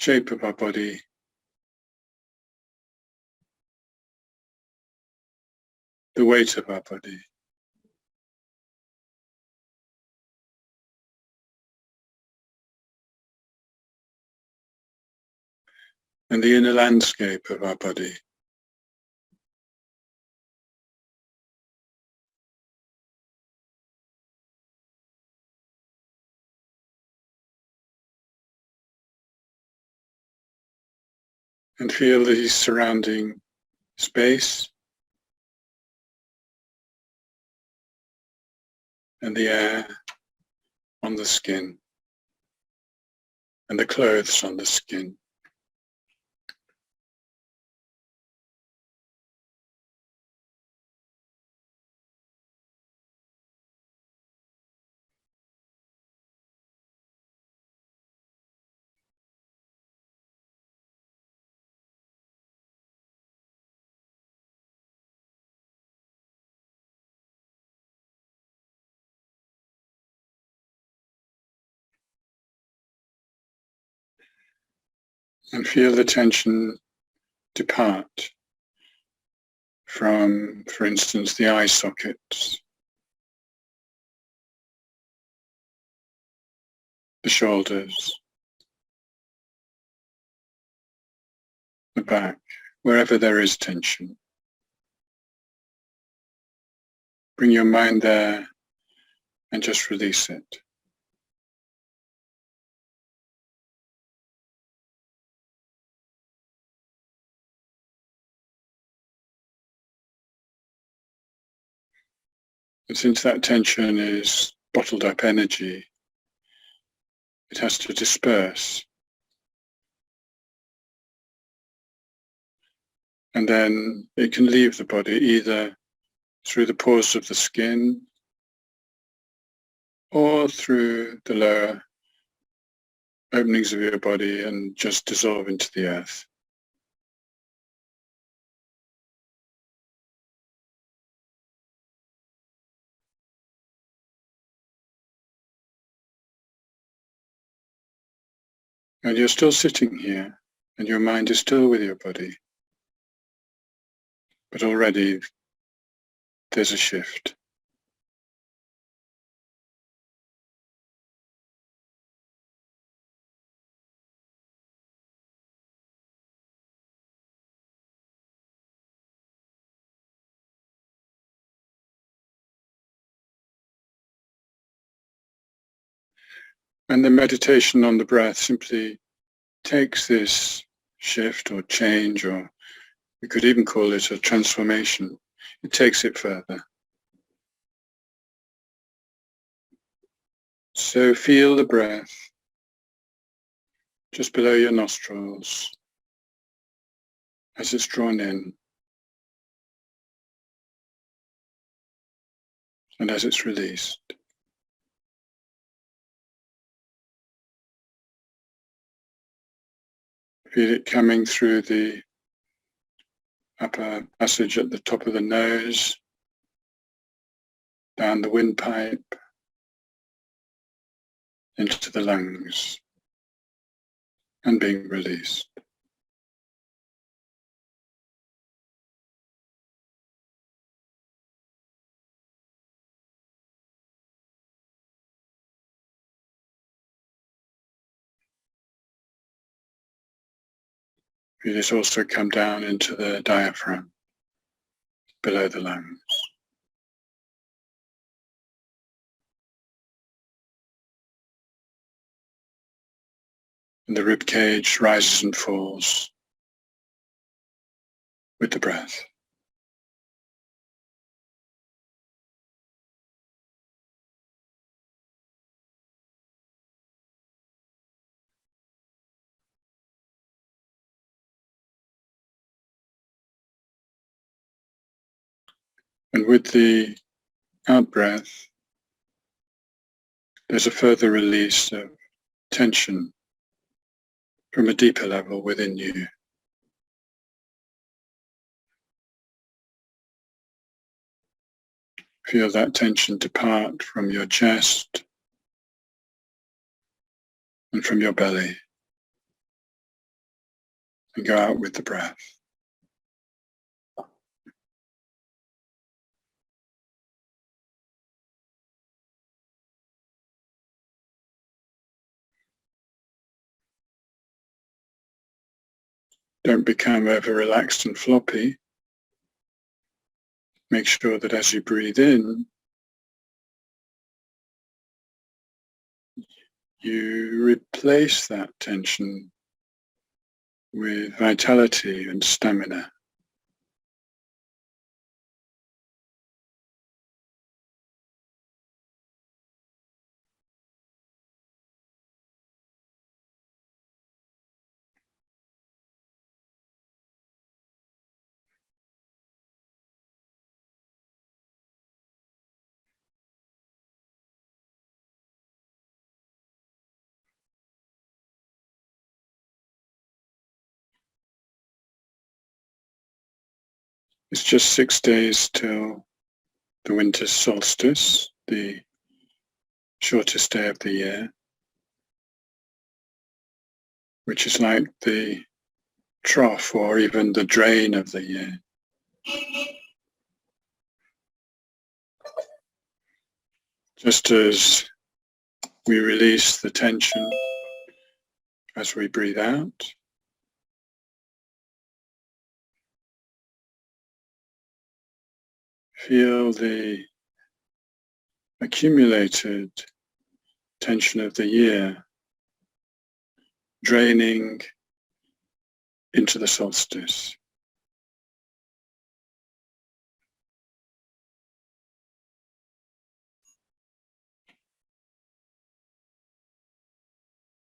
shape of our body, the weight of our body. And the inner landscape of our body. And feel the surrounding space and the air on the skin and the clothes on the skin. And feel the tension depart from, for instance, the eye sockets, the shoulders, the back, wherever there is tension. Bring your mind there and just release it. And since that tension is bottled up energy, it has to disperse. And then it can leave the body either through the pores of the skin or through the lower openings of your body and just dissolve into the earth. And you're still sitting here and your mind is still with your body. But already there's a shift. And the meditation on the breath simply takes this shift or change, or we could even call it a transformation. It takes it further. So feel the breath just below your nostrils as it's drawn in and as it's released. Feel it coming through the upper passage at the top of the nose, down the windpipe, into the lungs, and being released. Feel it also come down into the diaphragm, below the lungs. And the rib cage rises and falls with the breath. And with the out-breath, there's a further release of tension from a deeper level within you. Feel that tension depart from your chest and from your belly. and go out with the breath. Don't become over relaxed and floppy. Make sure that as you breathe in, you replace that tension with vitality and stamina. It's just 6 days till the winter solstice, the shortest day of the year, which is like the trough or even the drain of the year. Just as we release the tension as we breathe out, feel the accumulated tension of the year draining into the solstice.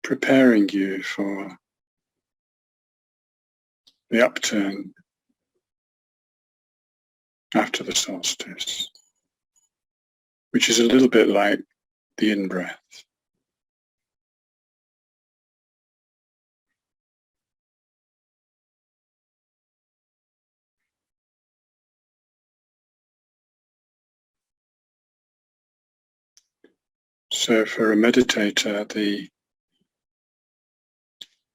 Preparing you for the upturn after the solstice, which is a little bit like the in-breath. So for a meditator,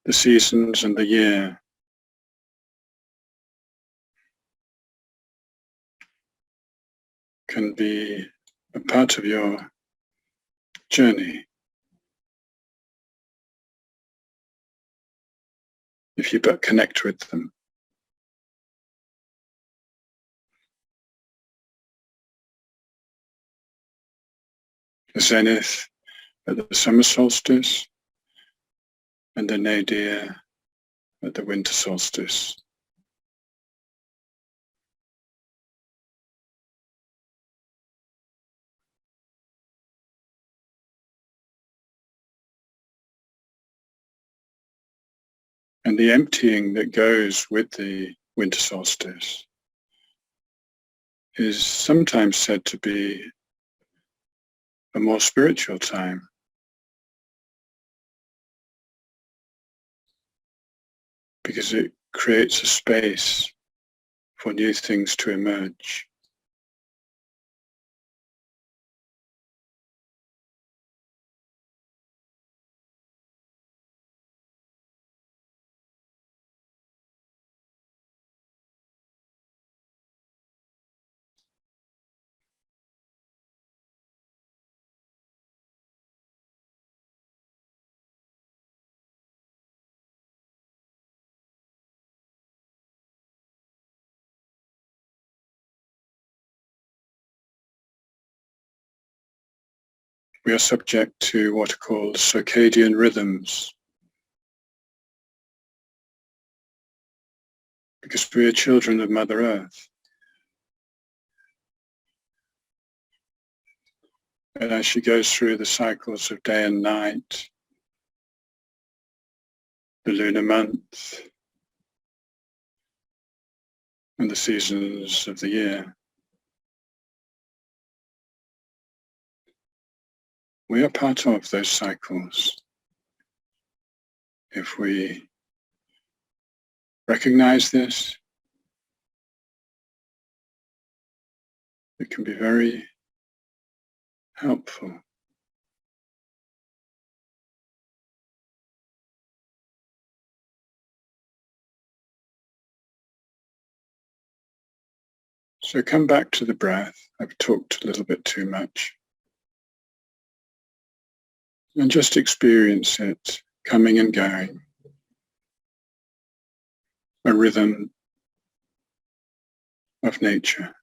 the seasons and the year can be a part of your journey if you but connect with them. The zenith at the summer solstice and the nadir at the winter solstice. And the emptying that goes with the winter solstice is sometimes said to be a more spiritual time, because it creates a space for new things to emerge. We are subject to what are called circadian rhythms, because we are children of Mother Earth. And as she goes through the cycles of day and night, the lunar month, and the seasons of the year, we are part of those cycles. If we recognize this, it can be very helpful. So come back to the breath. I've talked a little bit too much. And just experience it coming and going, a rhythm of nature.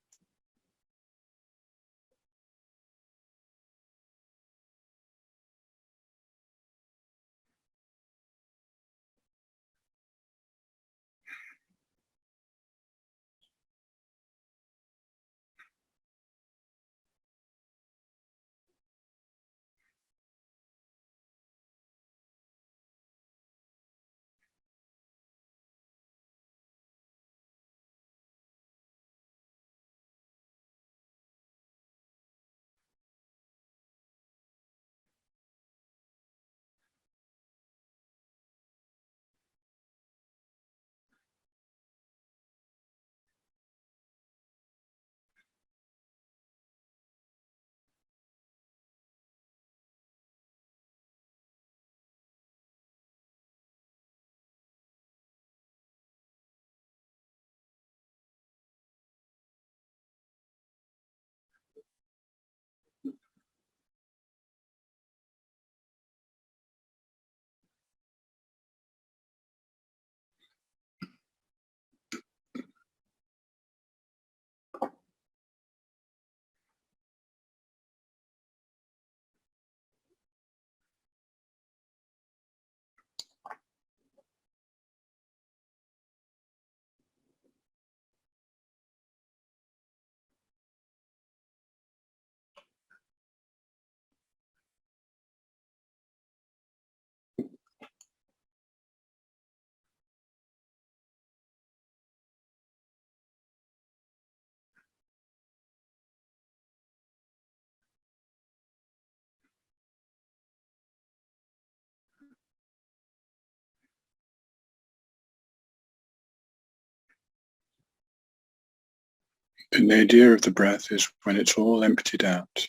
The nadir of the breath is when it's all emptied out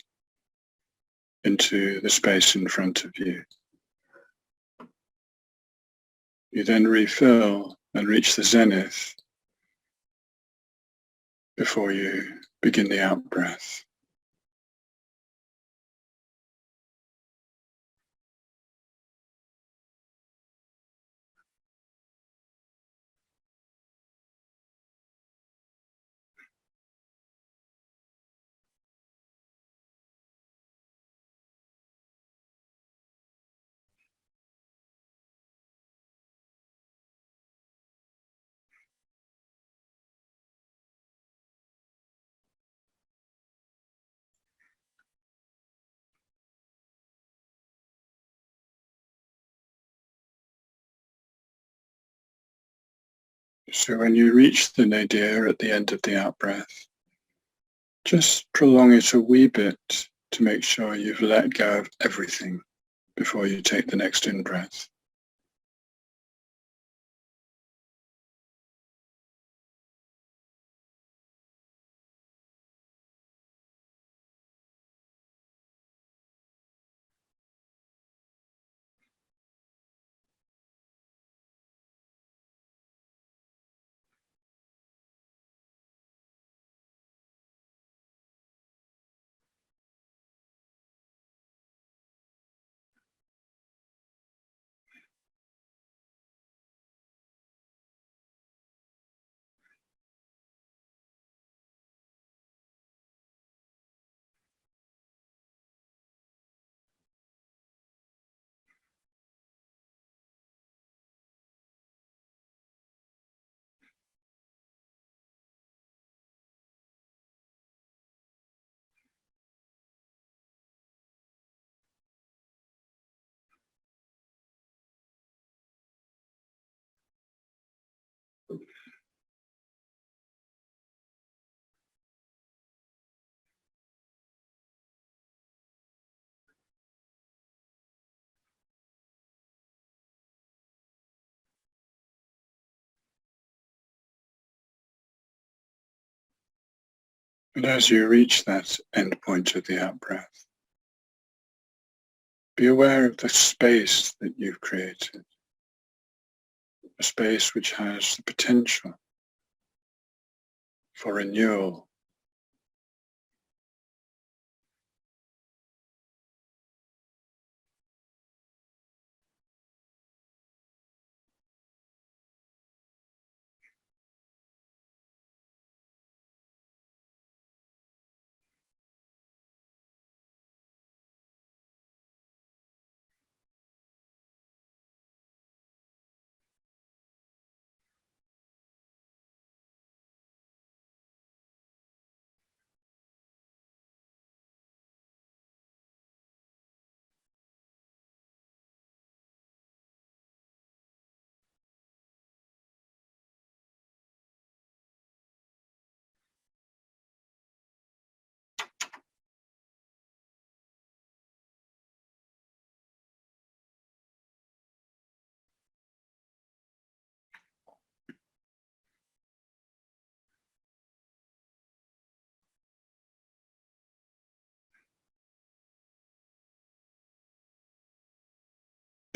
into the space in front of you. You then refill and reach the zenith before you begin the out-breath. So when you reach the nadir at the end of the out-breath, just prolong it a wee bit to make sure you've let go of everything before you take the next in-breath. And as you reach that end point of the out-breath, be aware of the space that you've created, a space which has the potential for renewal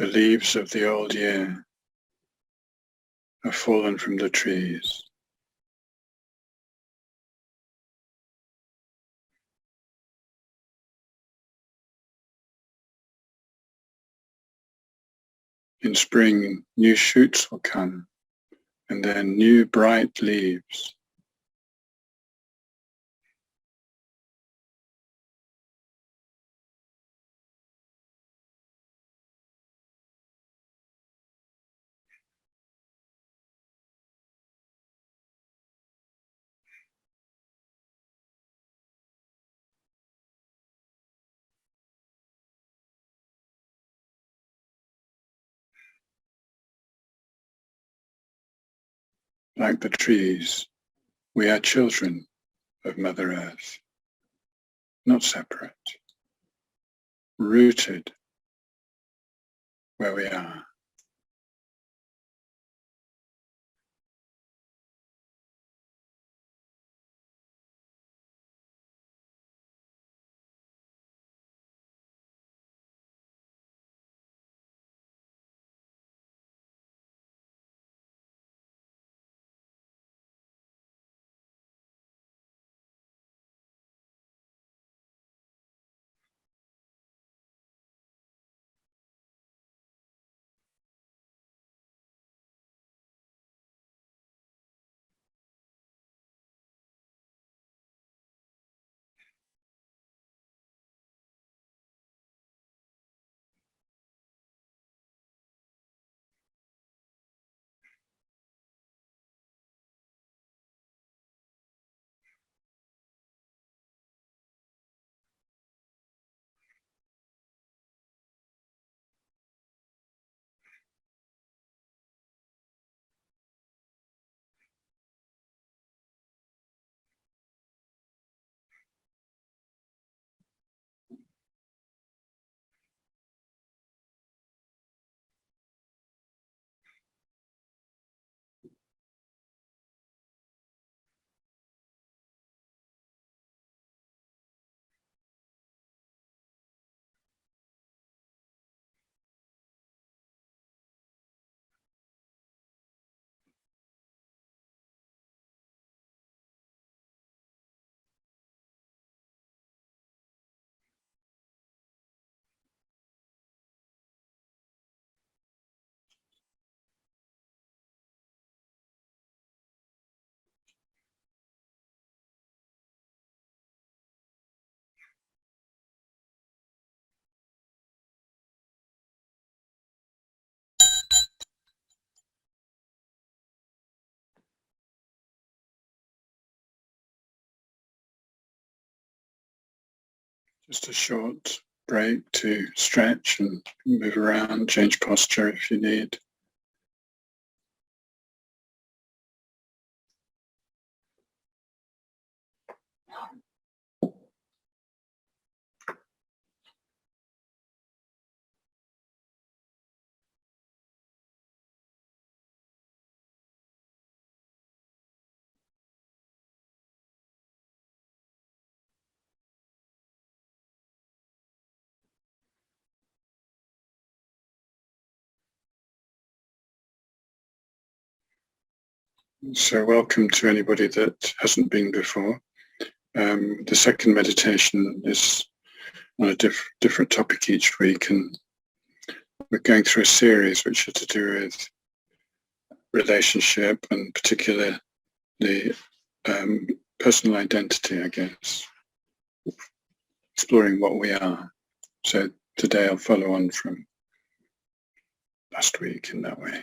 The leaves of the old year have fallen from the trees. In spring, new shoots will come, and then new bright leaves. Like the trees, we are children of Mother Earth, not separate, rooted where we are. Just a short break to stretch and move around, change posture if you need. So welcome to anybody that hasn't been before. The second meditation is on a different topic each week, and we're going through a series which are to do with relationship and particularly personal identity, I guess, exploring what we are. So today I'll follow on from last week in that way.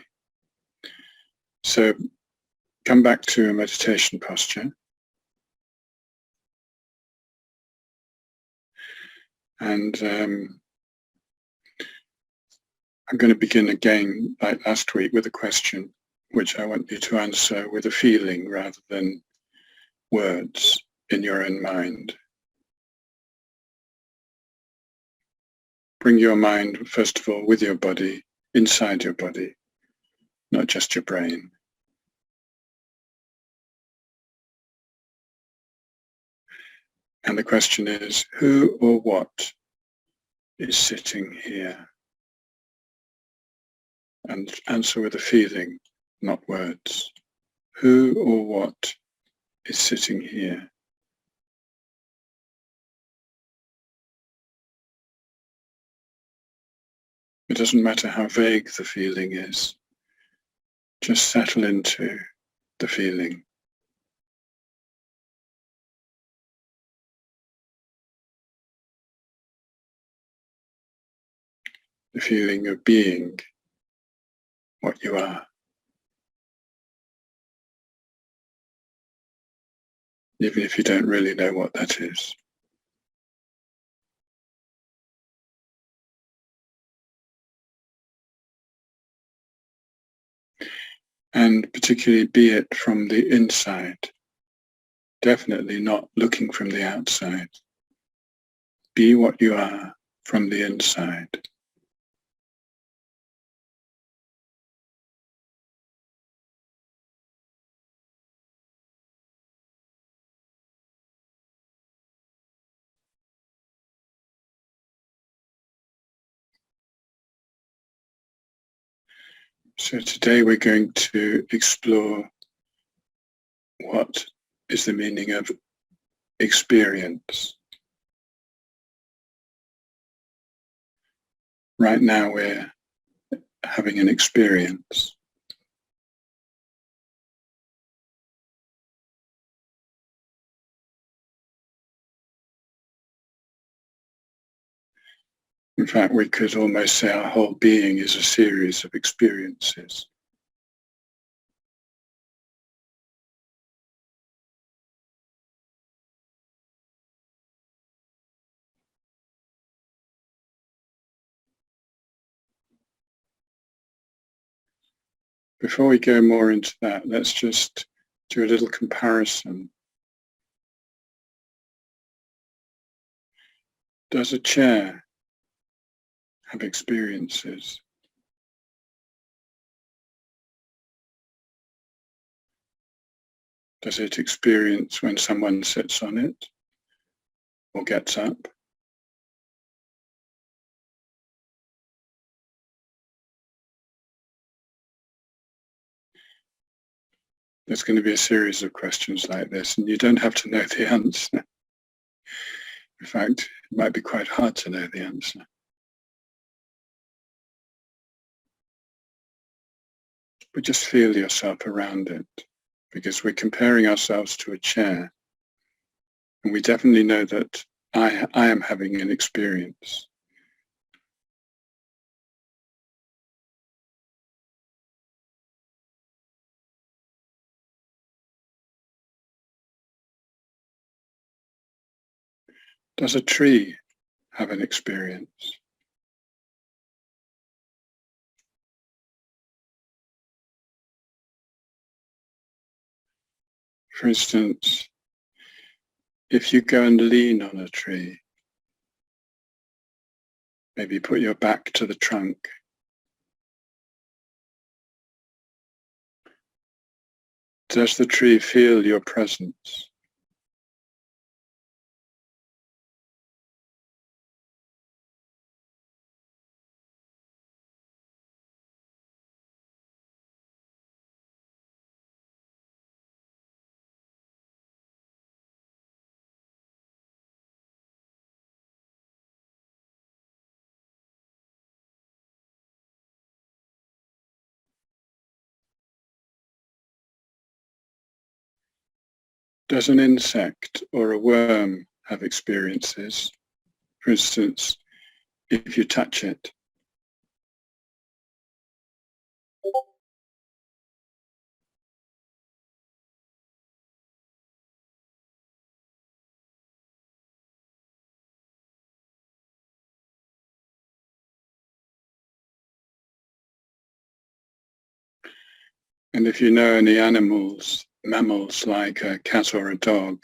So come back to a meditation posture. And I'm going to begin again, like last week, with a question, which I want you to answer with a feeling rather than words in your own mind. Bring your mind, first of all, with your body, inside your body, not just your brain. And the question is, who or what is sitting here? and answer with a feeling, not words. Who or what is sitting here? It doesn't matter how vague the feeling is. Just settle into the feeling. The feeling of being what you are. Even if you don't really know what that is. And particularly be it from the inside, definitely not looking from the outside. Be what you are from the inside. So today we're going to explore what is the meaning of experience. Right now we're having an experience. In fact, we could almost say our whole being is a series of experiences. Before we go more into that, let's just do a little comparison. Does a chair have experiences? Does it experience when someone sits on it or gets up? There's going to be a series of questions like this, and you don't have to know the answer. In fact, it might be quite hard to know the answer. But just feel yourself around it, because we're comparing ourselves to a chair, and we definitely know that I am having an experience. Does a tree have an experience? For instance, if you go and lean on a tree, maybe put your back to the trunk, does the tree feel your presence? Does an insect or a worm have experiences? For instance, if you touch it, and if you know any animals, mammals like a cat or a dog,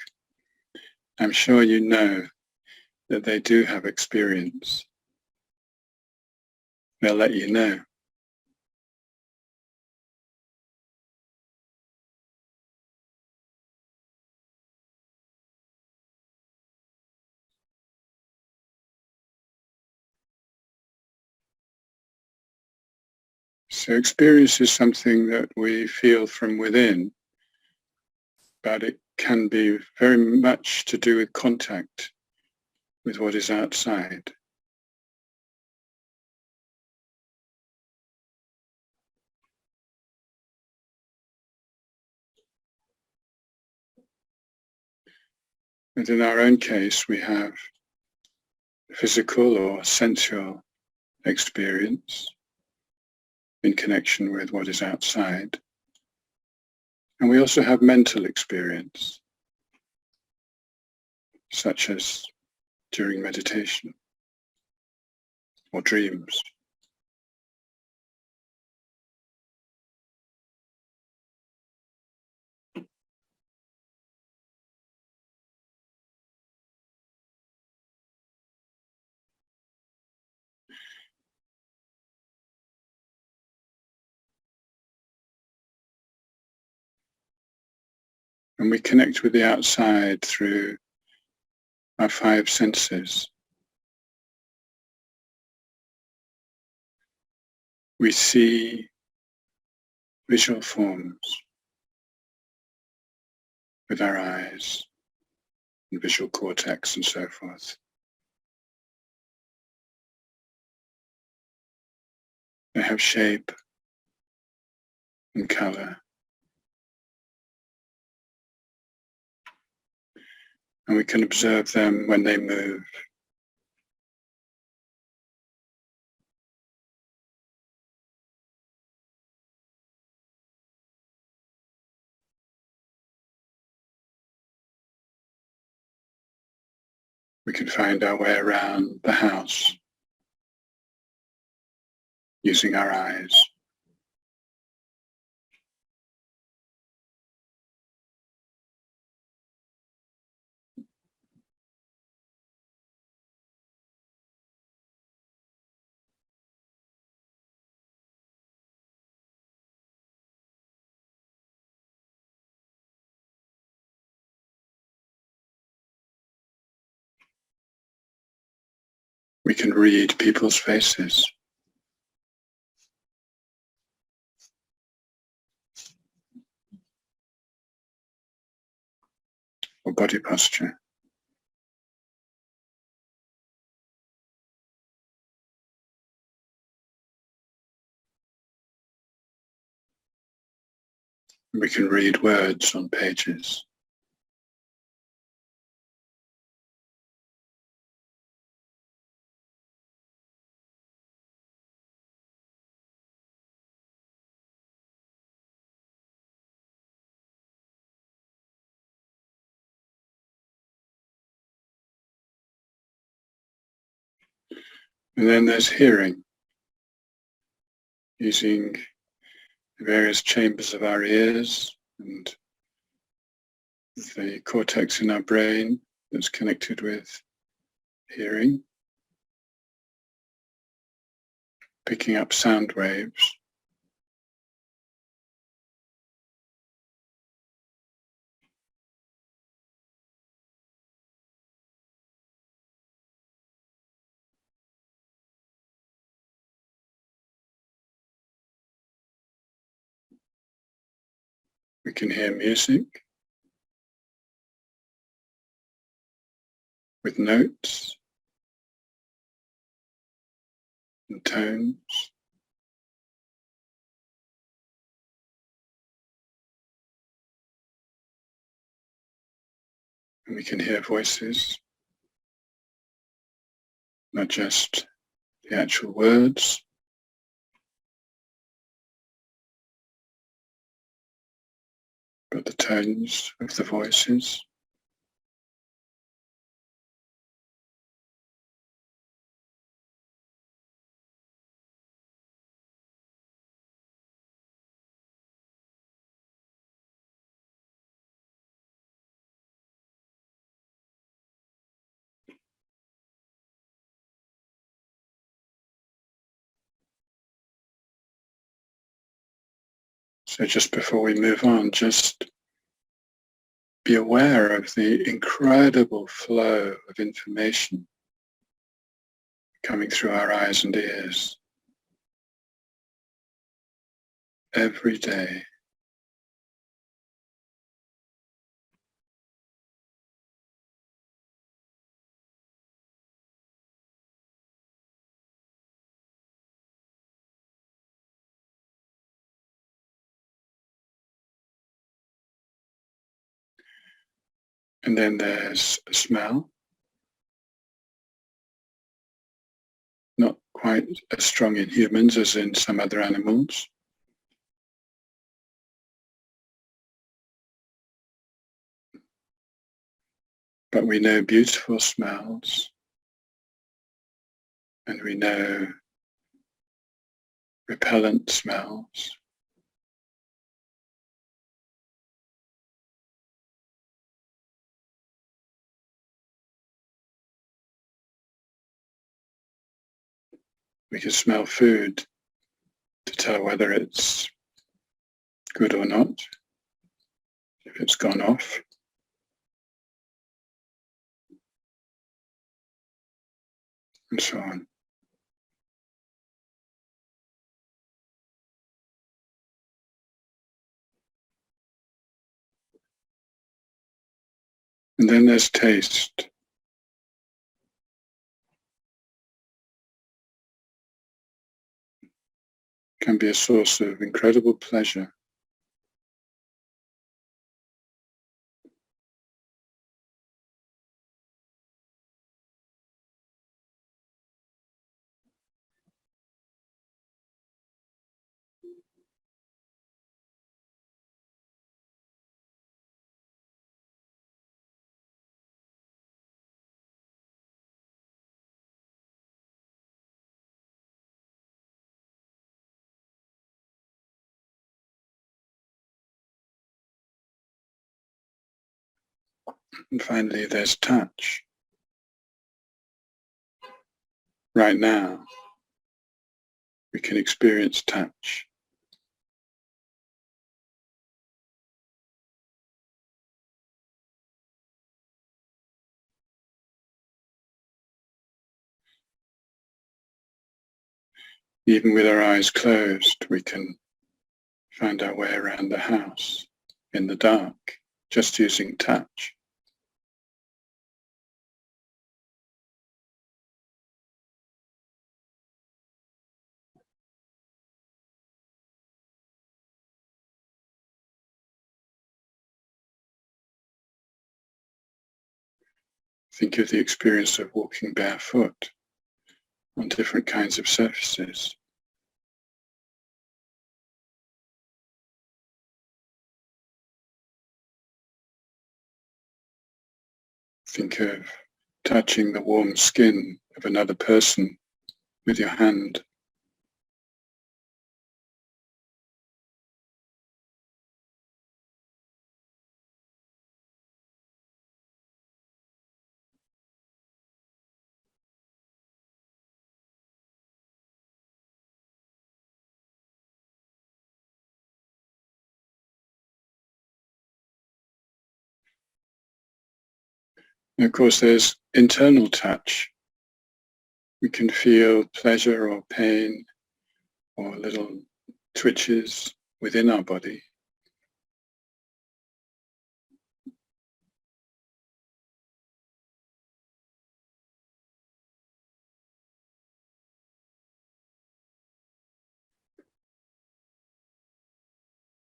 I'm sure you know that they do have experience. They'll let you know. So experience is something that we feel from within, but it can be very much to do with contact with what is outside. And in our own case, we have physical or sensual experience in connection with what is outside. And we also have mental experience, such as during meditation or dreams. And we connect with the outside through our five senses. We see visual forms with our eyes and visual cortex and so forth. They have shape and color. And we can observe them when they move. We can find our way around the house using our eyes. We can read people's faces or body posture. We can read words on pages. And then there's hearing, using the various chambers of our ears and the cortex in our brain that's connected with hearing, picking up sound waves. We can hear music with notes and tones. And we can hear voices, not just the actual words, but the tones of the voices. So just before we move on, just be aware of the incredible flow of information coming through our eyes and ears. every day. And then there's a smell, not quite as strong in humans as in some other animals. But we know beautiful smells, and we know repellent smells. We can smell food to tell whether it's good or not, if it's gone off. And so on. And then there's taste. It can be a source of incredible pleasure. And finally, there's touch. Right now, we can experience touch. Even with our eyes closed, we can find our way around the house in the dark, just using touch. Think of the experience of walking barefoot on different kinds of surfaces. Think of touching the warm skin of another person with your hand. And of course, there's internal touch. We can feel pleasure or pain or little twitches within our body.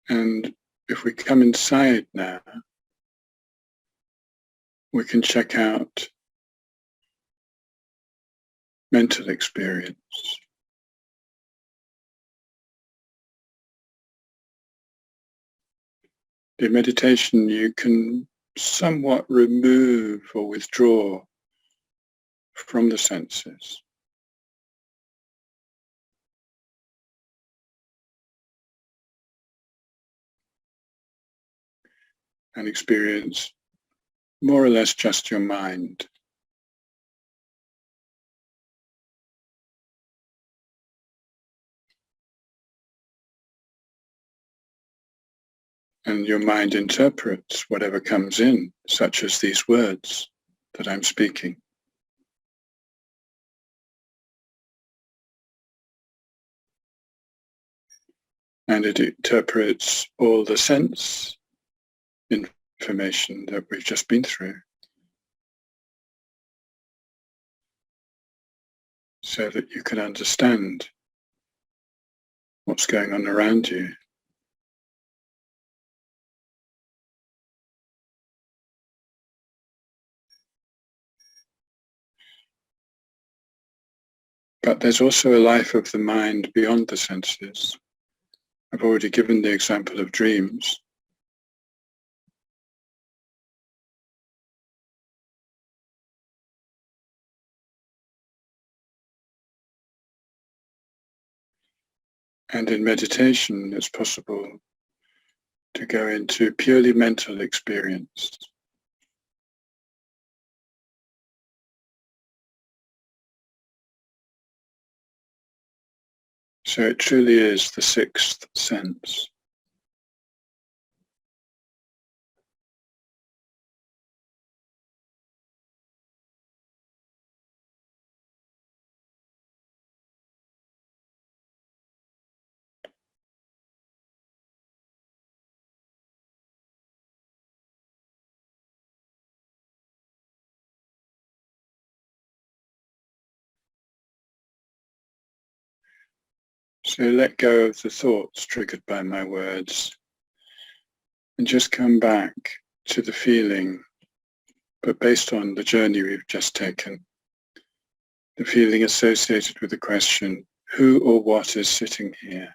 And if we come inside now, we can check out mental experience. In meditation, you can somewhat remove or withdraw from the senses. And experience more or less just your mind. And your mind interprets whatever comes in, such as these words that I'm speaking. and it interprets all the sense information that we've just been through, so that you can understand what's going on around you. But there's also a life of the mind beyond the senses. I've already given the example of dreams. And in meditation, it's possible to go into purely mental experience. So it truly is the sixth sense. So let go of the thoughts triggered by my words and just come back to the feeling, but based on the journey we've just taken. The feeling associated with the question, who or what is sitting here?